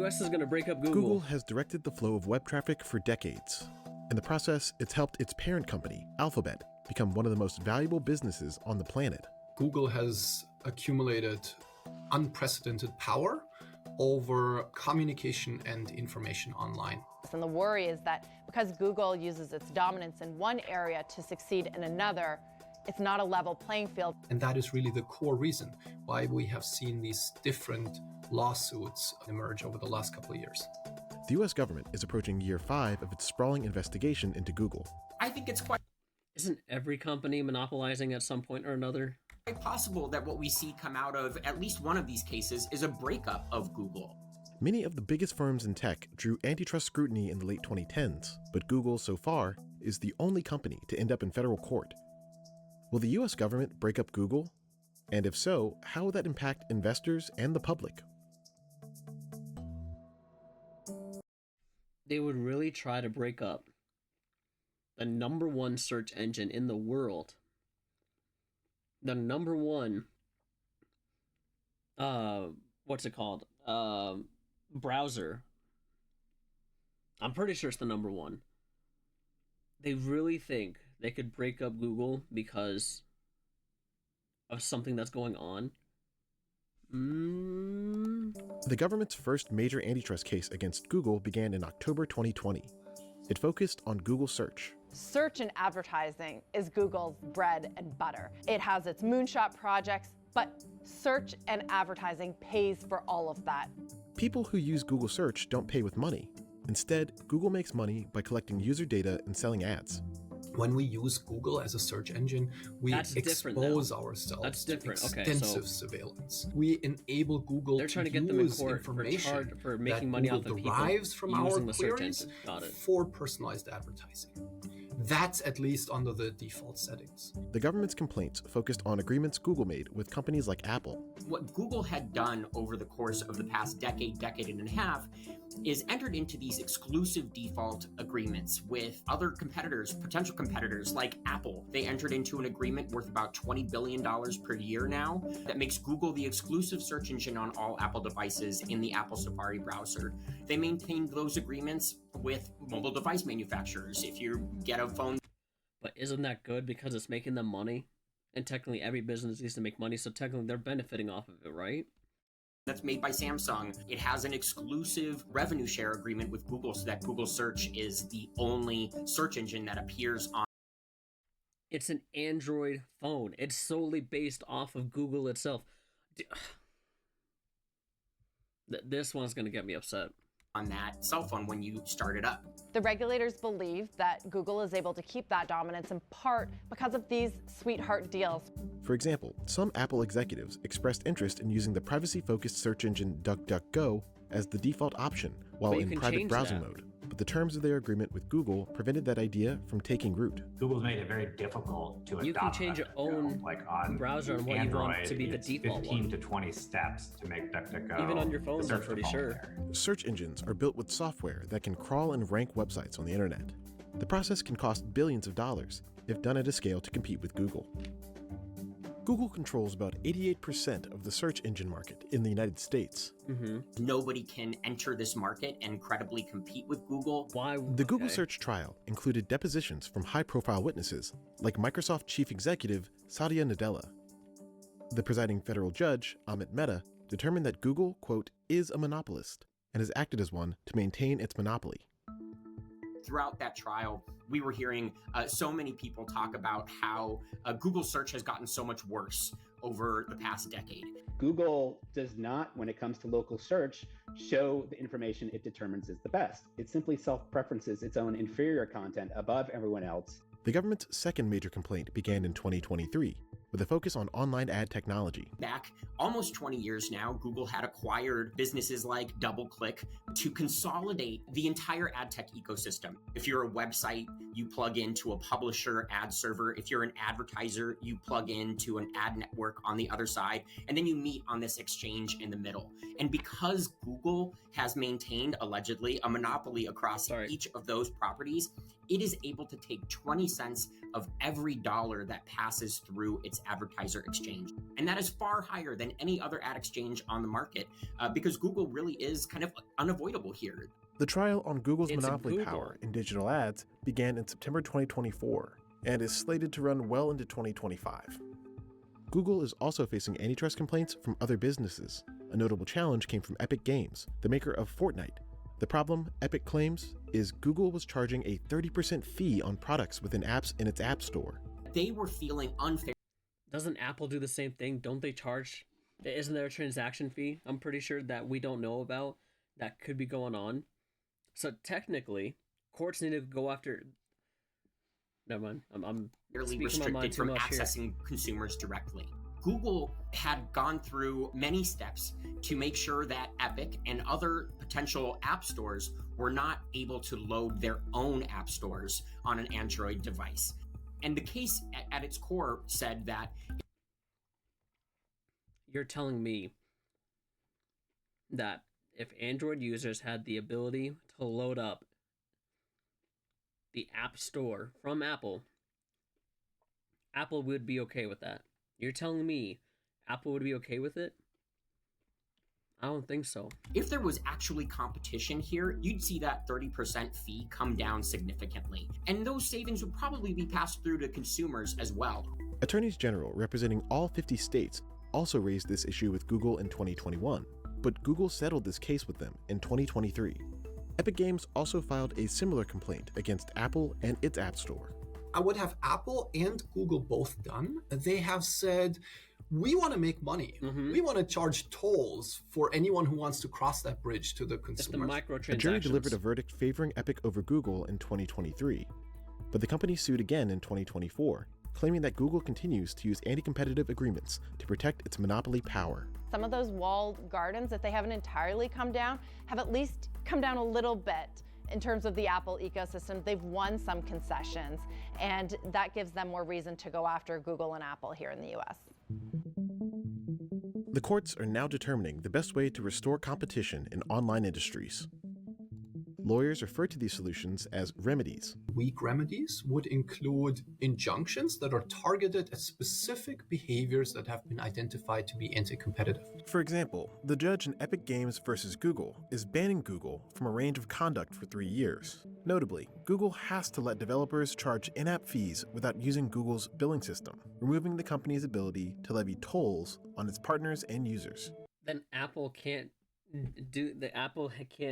US is going to break up Google. Google has directed the flow of web traffic for decades. In the process, it's helped its parent company, Alphabet, become one of the most valuable businesses on the planet. Google has accumulated unprecedented power over communication and information online. And the worry is that because Google uses its dominance in one area to succeed in another, it's not a level playing field. And that is really the core reason why we have seen these different lawsuits emerge over the last couple of years. The US government is approaching year 5 of its sprawling investigation into Google. I think it's quite Isn't every company monopolizing at some point or another? possible that what we see come out of at least one of these cases is a breakup of Google. Many of the biggest firms in tech drew antitrust scrutiny in the late 2010s, but Google, so far, is the only company to end up in federal court. Will the US government break up Google? And if so, how will that impact investors and the public? They would really try to break up the number one search engine in the world. The number one, browser. I'm pretty sure it's the number one. They really think they could break up Google because of something that's going on. The government's first major antitrust case against Google began in October 2020. It focused on Google Search. Search and advertising is Google's bread and butter. It has its moonshot projects, but search and advertising pays for all of that. People who use Google Search don't pay with money. Instead, Google makes money by collecting user data and selling ads. When we use Google as a search engine, we expose ourselves to extensive surveillance. We enable Google They're trying to get them in use court information for making that money Google off of people derives from our using the search queries engine. Got it. for personalized advertising. That's at least under the default settings. The government's complaints focused on agreements Google made with companies like Apple. What Google had done over the course of the past decade and a half is entered into these exclusive default agreements with other competitors, potential competitors like Apple. They entered into an agreement worth about $20 billion per year now that makes Google the exclusive search engine on all Apple devices in the Apple Safari browser. They maintained those agreements with mobile device manufacturers. If you get a phone... But isn't that good because it's making them money? And technically every business needs to make money, so technically they're benefiting off of it, right? That's made by Samsung. It has an exclusive revenue share agreement with Google so that Google Search is the only search engine that appears on. It's an Android phone. It's solely based off of Google itself. This one's going to get me upset. On that cell phone when you start it up. The regulators believe that Google is able to keep that dominance in part because of these sweetheart deals. For example, some Apple executives expressed interest in using the privacy-focused search engine DuckDuckGo as the default option while in private browsing mode. But the terms of their agreement with Google prevented that idea from taking root. Google's made it very difficult to adopt. You can change your own browser and what Android, you want to be the default 15 one. to 20 steps to make DuckDuckGo. Even on your phones, I'm pretty sure. Search engines are built with software that can crawl and rank websites on the internet. The process can cost billions of dollars if done at a scale to compete with Google. Google controls about 88% of the search engine market in the United States. Nobody can enter this market and credibly compete with Google. Why? The Google search trial included depositions from high-profile witnesses, like Microsoft chief executive Satya Nadella. The presiding federal judge, Amit Mehta, determined that Google, quote, is a monopolist and has acted as one to maintain its monopoly. Throughout that trial, we were hearing so many people talk about how Google search has gotten so much worse over the past decade. Google does not, when it comes to local search, show the information it determines is the best. It simply self-preferences its own inferior content above everyone else. The government's second major complaint began in 2023, with a focus on online ad technology. Back almost 20 years now, Google had acquired businesses like DoubleClick to consolidate the entire ad tech ecosystem. If you're a website, you plug into a publisher ad server. If you're an advertiser, you plug into an ad network on the other side, and then you meet on this exchange in the middle. And because Google has maintained, allegedly, a monopoly across each of those properties, it is able to take 20 cents of every dollar that passes through its advertiser exchange. And that is far higher than any other ad exchange on the market because Google really is kind of unavoidable here. The trial on Google's monopoly power in digital ads began in September 2024 and is slated to run well into 2025. Google is also facing antitrust complaints from other businesses. A notable challenge came from Epic Games, the maker of Fortnite. The problem, Epic claims, is Google was charging a 30% fee on products within apps in its App Store. They were feeling unfair. Doesn't Apple do the same thing? Don't they charge? Isn't there a transaction fee? I'm pretty sure that we don't know about that could be going on. So technically, courts need to go after... Never mind. I'm fairly restricted from accessing consumers directly. Google had gone through many steps to make sure that Epic and other potential app stores were not able to load their own app stores on an Android device. And the case at its core said that... You're telling me that if Android users had the ability to load up the App Store from Apple, Apple would be okay with that? You're telling me Apple would be okay with it? I don't think so. If there was actually competition here, you'd see that 30% fee come down significantly. And those savings would probably be passed through to consumers as well. Attorneys General representing all 50 states also raised this issue with Google in 2021, but Google settled this case with them in 2023. Epic Games also filed a similar complaint against Apple and its App Store. What have Apple and Google both done? They have said, we want to make money. Mm-hmm. We want to charge tolls for anyone who wants to cross that bridge to the consumer. A jury delivered a verdict favoring Epic over Google in 2023, but the company sued again in 2024, claiming that Google continues to use anti-competitive agreements to protect its monopoly power. Some of those walled gardens, if they haven't entirely come down, have at least come down a little bit. In terms of the Apple ecosystem, they've won some concessions, and that gives them more reason to go after Google and Apple here in the US. The courts are now determining the best way to restore competition in online industries. Lawyers refer to these solutions as remedies. Weak remedies would include injunctions that are targeted at specific behaviors that have been identified to be anti-competitive. For example, the judge in Epic Games versus Google is banning Google from a range of conduct for 3 years. Notably, Google has to let developers charge in-app fees without using Google's billing system, removing the company's ability to levy tolls on its partners and users. Then Apple can't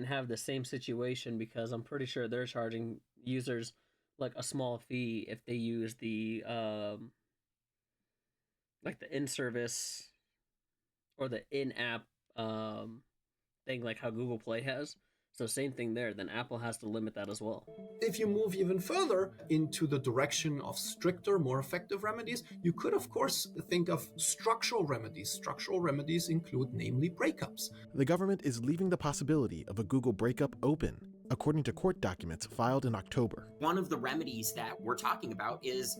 have the same situation because I'm pretty sure they're charging users like a small fee if they use the like the in-service or the in-app thing like how Google Play has. So same thing there, then Apple has to limit that as well. If you move even further into the direction of stricter, more effective remedies, you could, of course, think of structural remedies. Structural remedies include, namely, breakups. The government is leaving the possibility of a Google breakup open, according to court documents filed in October. One of the remedies that we're talking about is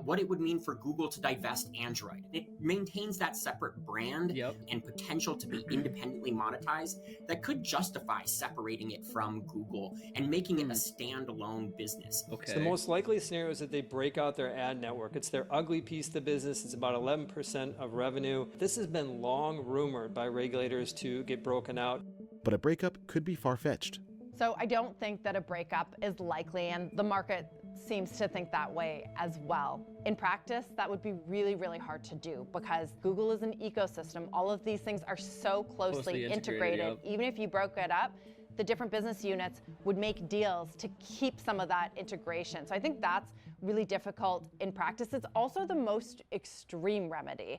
what it would mean for Google to divest Android. It maintains that separate brand and potential to be independently monetized that could justify separating it from Google and making it a standalone business. Okay. So the most likely scenario is that they break out their ad network. It's their ugly piece of the business. It's about 11% of revenue. This has been long rumored by regulators to get broken out. But a breakup could be far-fetched. So I don't think that a breakup is likely, and the market seems to think that way as well. In practice, that would be really, really hard to do because Google is an ecosystem. All of these things are so closely integrated. Even if you broke it up, the different business units would make deals to keep some of that integration. So I think that's really difficult in practice. It's also the most extreme remedy.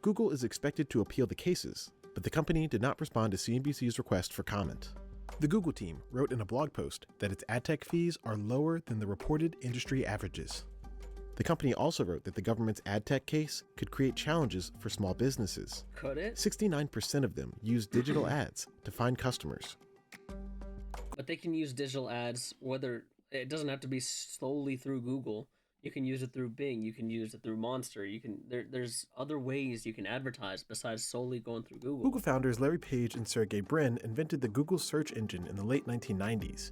Google is expected to appeal the cases, but the company did not respond to CNBC's request for comment. The Google team wrote in a blog post that its ad tech fees are lower than the reported industry averages. The company also wrote that the government's ad tech case could create challenges for small businesses. Could it? 69% of them use digital ads to find customers. But they can use digital ads, whether it doesn't have to be solely through Google. You can use it through Bing. You can use it through Monster. There's other ways you can advertise besides solely going through Google. Google founders Larry Page and Sergey Brin invented the Google search engine in the late 1990s.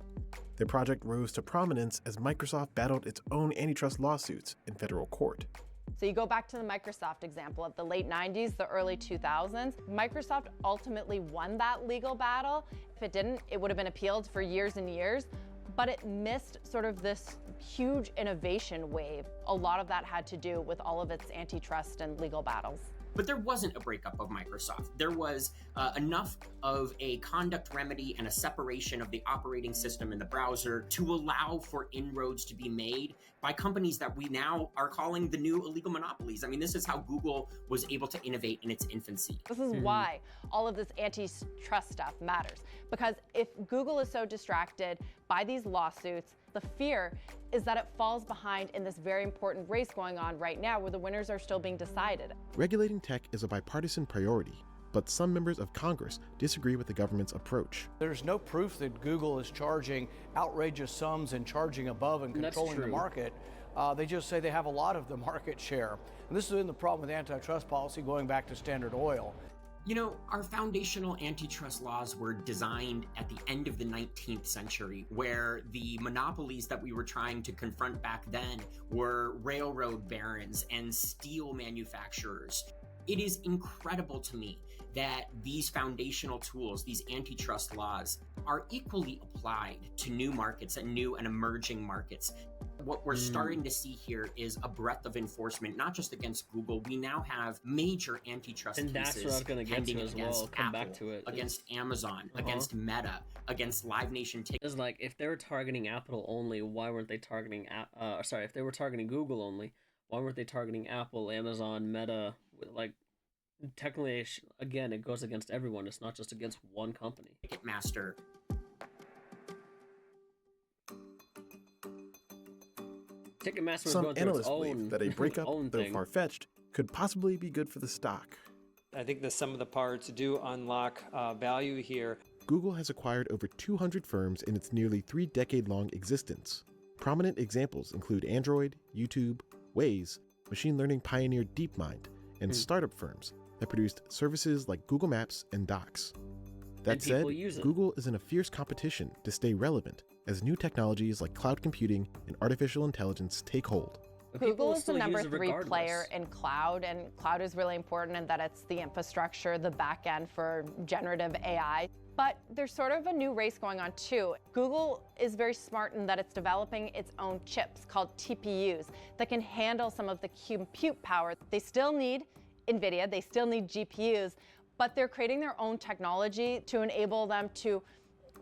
Their project rose to prominence as Microsoft battled its own antitrust lawsuits in federal court. So you go back to the Microsoft example of the late 90s, the early 2000s. Microsoft ultimately won that legal battle. If it didn't, it would have been appealed for years and years, but it missed sort of this huge innovation wave. A lot of that had to do with all of its antitrust and legal battles. But there wasn't a breakup of Microsoft. There was enough of a conduct remedy and a separation of the operating system and the browser to allow for inroads to be made by companies that we now are calling the new illegal monopolies. I mean, this is how Google was able to innovate in its infancy. This is why all of this antitrust stuff matters. Because if Google is so distracted by these lawsuits, the fear is that it falls behind in this very important race going on right now where the winners are still being decided. Regulating tech is a bipartisan priority, but some members of Congress disagree with the government's approach. There's no proof that Google is charging outrageous sums and charging above and controlling the market. They just say they have a lot of the market share. And this has been the problem with antitrust policy going back to Standard Oil. You know, our foundational antitrust laws were designed at the end of the 19th century, where the monopolies that we were trying to confront back then were railroad barons and steel manufacturers. It is incredible to me that these foundational tools, these antitrust laws, are equally applied to new markets and new and emerging markets. What we're starting to see here is a breadth of enforcement, not just against Google. We now have major antitrust And that's cases what I was gonna get pending to as against well. Come Apple, back to it. against Amazon, against Meta, against Live Nation Tickets. It's like, if they were targeting Apple only, why weren't they targeting if they were targeting Google only, why weren't they targeting Apple, Amazon, Meta? Like, technically, again, it goes against everyone. It's not just against one company. Ticketmaster. Ticketmaster was Some going through its analysts believe own, that a breakup, own though thing. far-fetched, could possibly be good for the stock. I think the sum of the parts do unlock value here. Google has acquired over 200 firms in its nearly 3-decade-long existence. Prominent examples include Android, YouTube, Waze, machine learning pioneer DeepMind, and startup firms that produced services like Google Maps and Docs. That And people said, use it. Google is in a fierce competition to stay relevant as new technologies like cloud computing and artificial intelligence take hold. But people Google will is the still number use it 3 regardless. player in cloud, and cloud is really important in that it's the infrastructure, the back end for generative AI. But there's sort of a new race going on too. Google is very smart in that it's developing its own chips called TPUs that can handle some of the compute power. They still need NVIDIA, they still need GPUs, but they're creating their own technology to enable them to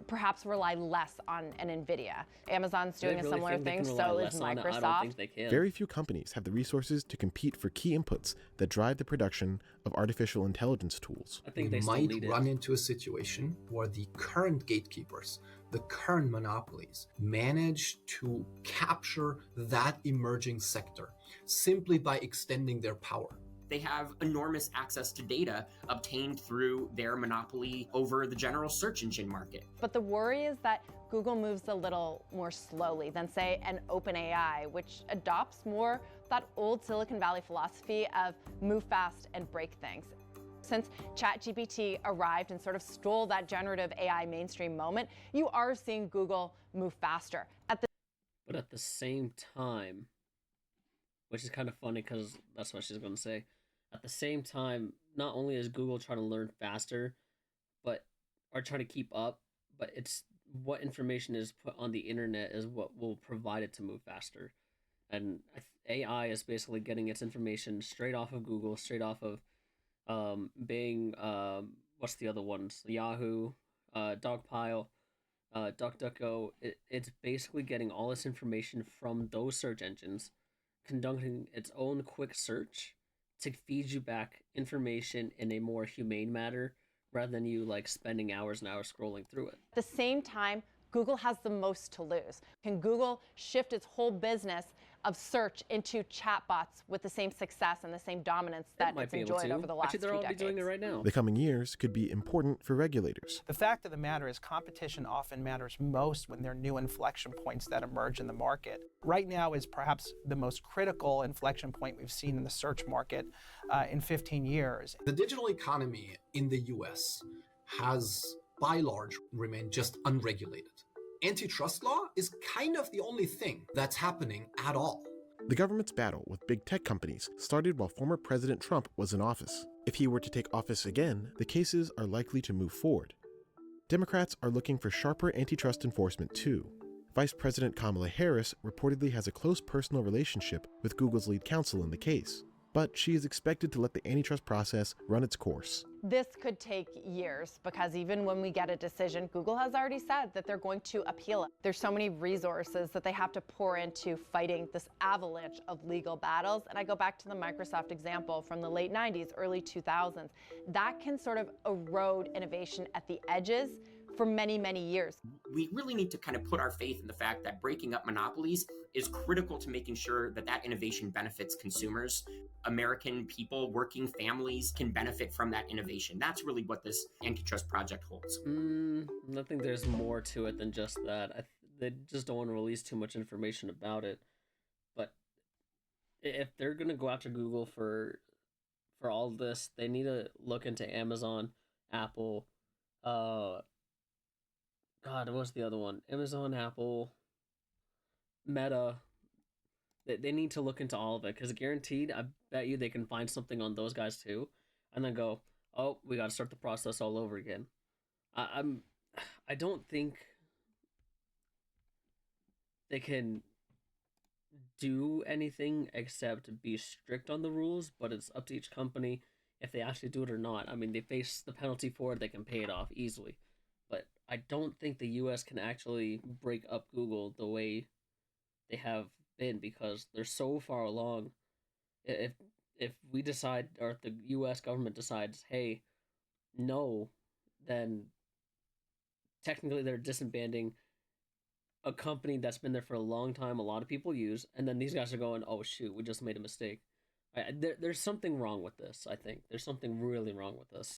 perhaps rely less on an NVIDIA. Amazon's doing a similar thing, so is Microsoft. I don't think they can. Very few companies have the resources to compete for key inputs that drive the production of artificial intelligence tools. I think We they still might need run it. into a situation where the current gatekeepers, the current monopolies, manage to capture that emerging sector simply by extending their power. They have enormous access to data obtained through their monopoly over the general search engine market. But the worry is that Google moves a little more slowly than, say, an OpenAI, which adopts more that old Silicon Valley philosophy of move fast and break things. Since ChatGPT arrived and sort of stole that generative AI mainstream moment, you are seeing Google move faster. But at the same time, which is kind of funny because that's what she's going to say. At the same time, not only is Google trying to learn faster, but are trying to keep up, but it's what information is put on the internet is what will provide it to move faster. And AI is basically getting its information straight off of Google, straight off of Bing, what's the other ones? Yahoo, Dogpile, DuckDuckGo. It's basically getting all this information from those search engines, conducting its own quick search to feed you back information in a more humane manner rather than you like spending hours and hours scrolling through it. At the same time, Google has the most to lose. Can Google shift its whole business of search into chatbots with the same success and the same dominance that it's enjoyed over the last Actually, they're 2 already decades? doing it right now. The coming years could be important for regulators. The fact of the matter is competition often matters most when there are new inflection points that emerge in the market. Right now is perhaps the most critical inflection point we've seen in the search market in 15 years. The digital economy in the US has, by and large, remained just unregulated. antitrust law is kind of the only thing that's happening at all. The government's battle with big tech companies started while former President Trump was in office. If he were to take office again, the cases are likely to move forward. Democrats are looking for sharper antitrust enforcement too. Vice President Kamala Harris reportedly has a close personal relationship with Google's lead counsel in the case, but she is expected to let the antitrust process run its course. This could take years because even when we get a decision, Google has already said that they're going to appeal it. There's so many resources that they have to pour into fighting this avalanche of legal battles. And I go back to the Microsoft example from the late 90s, early 2000s. That can sort of erode innovation at the edges for many, many years. We really need to kind of put our faith in the fact that breaking up monopolies is critical to making sure that that innovation benefits consumers. American people, working families can benefit from that innovation. That's really what this antitrust project holds. I think there's more to it than just that. They just don't want to release too much information about it. But if they're going to go after Google for all this, they need to look into Amazon, Apple, God, what's the other one? Amazon, Apple, Meta. They need to look into all of it, because guaranteed, I bet you they can find something on those guys too, and then go, oh, we got to start the process all over again. I don't think they can do anything except be strict on the rules, but it's up to each company if they actually do it or not. I mean, they face the penalty for it, they can pay it off easily. But I don't think the US can actually break up Google the way they have been, because they're so far along. If we decide, or if the US government decides, hey, no, then technically they're disbanding a company that's been there for a long time, a lot of people use, and then these guys are going, oh shoot, we just made a mistake. There's something wrong with this, I think. There's something really wrong with this.